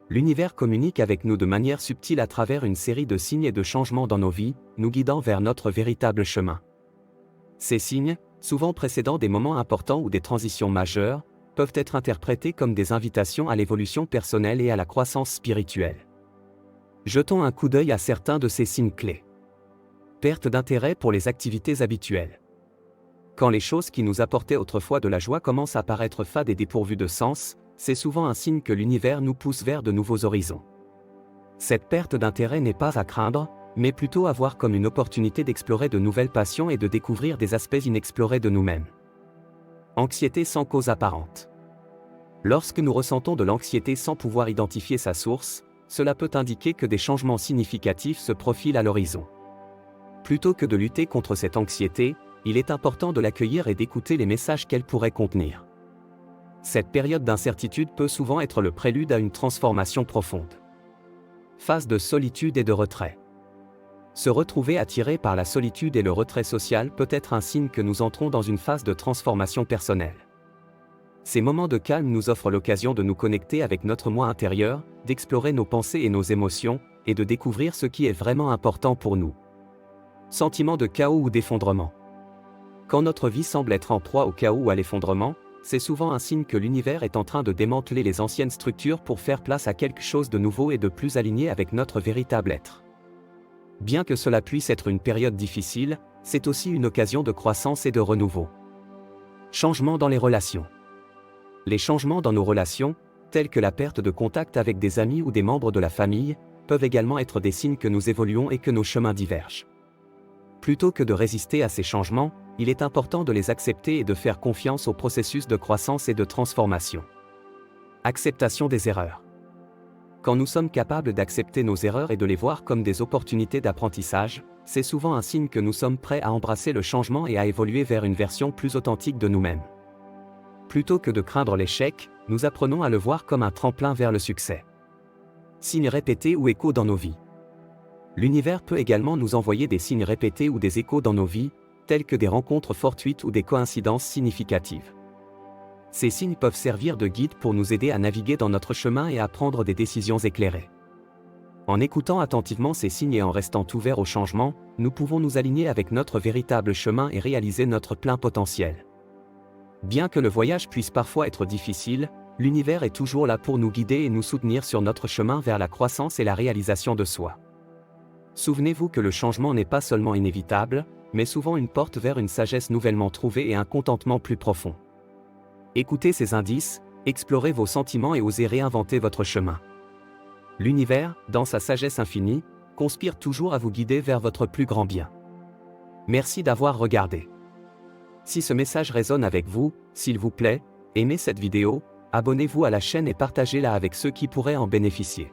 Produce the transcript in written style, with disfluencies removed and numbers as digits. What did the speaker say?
L'univers communique avec nous de manière subtile à travers une série de signes et de changements dans nos vies, nous guidant vers notre véritable chemin. Ces signes, souvent précédant des moments importants ou des transitions majeures, peuvent être interprétés comme des invitations à l'évolution personnelle et à la croissance spirituelle. Jetons un coup d'œil à certains de ces signes clés. Perte d'intérêt pour les activités habituelles. Quand les choses qui nous apportaient autrefois de la joie commencent à paraître fades et dépourvues de sens, c'est souvent un signe que l'univers nous pousse vers de nouveaux horizons. Cette perte d'intérêt n'est pas à craindre, mais plutôt à voir comme une opportunité d'explorer de nouvelles passions et de découvrir des aspects inexplorés de nous-mêmes. Anxiété sans cause apparente. Lorsque nous ressentons de l'anxiété sans pouvoir identifier sa source, cela peut indiquer que des changements significatifs se profilent à l'horizon. Plutôt que de lutter contre cette anxiété, il est important de l'accueillir et d'écouter les messages qu'elle pourrait contenir. Cette période d'incertitude peut souvent être le prélude à une transformation profonde. Phase de solitude et de retrait. Se retrouver attiré par la solitude et le retrait social peut être un signe que nous entrons dans une phase de transformation personnelle. Ces moments de calme nous offrent l'occasion de nous connecter avec notre moi intérieur, d'explorer nos pensées et nos émotions, et de découvrir ce qui est vraiment important pour nous. Sentiment de chaos ou d'effondrement. Quand notre vie semble être en proie au chaos ou à l'effondrement, c'est souvent un signe que l'univers est en train de démanteler les anciennes structures pour faire place à quelque chose de nouveau et de plus aligné avec notre véritable être. Bien que cela puisse être une période difficile, c'est aussi une occasion de croissance et de renouveau. Changements dans les relations. Les changements dans nos relations, tels que la perte de contact avec des amis ou des membres de la famille, peuvent également être des signes que nous évoluons et que nos chemins divergent. Plutôt que de résister à ces changements, il est important de les accepter et de faire confiance au processus de croissance et de transformation. Acceptation des erreurs. Quand nous sommes capables d'accepter nos erreurs et de les voir comme des opportunités d'apprentissage, c'est souvent un signe que nous sommes prêts à embrasser le changement et à évoluer vers une version plus authentique de nous-mêmes. Plutôt que de craindre l'échec, nous apprenons à le voir comme un tremplin vers le succès. Signes répétés ou échos dans nos vies. L'univers peut également nous envoyer des signes répétés ou des échos dans nos vies, tels que des rencontres fortuites ou des coïncidences significatives. Ces signes peuvent servir de guide pour nous aider à naviguer dans notre chemin et à prendre des décisions éclairées. En écoutant attentivement ces signes et en restant ouverts au changement, nous pouvons nous aligner avec notre véritable chemin et réaliser notre plein potentiel. Bien que le voyage puisse parfois être difficile, l'univers est toujours là pour nous guider et nous soutenir sur notre chemin vers la croissance et la réalisation de soi. Souvenez-vous que le changement n'est pas seulement inévitable, mais souvent une porte vers une sagesse nouvellement trouvée et un contentement plus profond. Écoutez ces indices, explorez vos sentiments et osez réinventer votre chemin. L'univers, dans sa sagesse infinie, conspire toujours à vous guider vers votre plus grand bien. Merci d'avoir regardé. Si ce message résonne avec vous, s'il vous plaît, aimez cette vidéo, abonnez-vous à la chaîne et partagez-la avec ceux qui pourraient en bénéficier.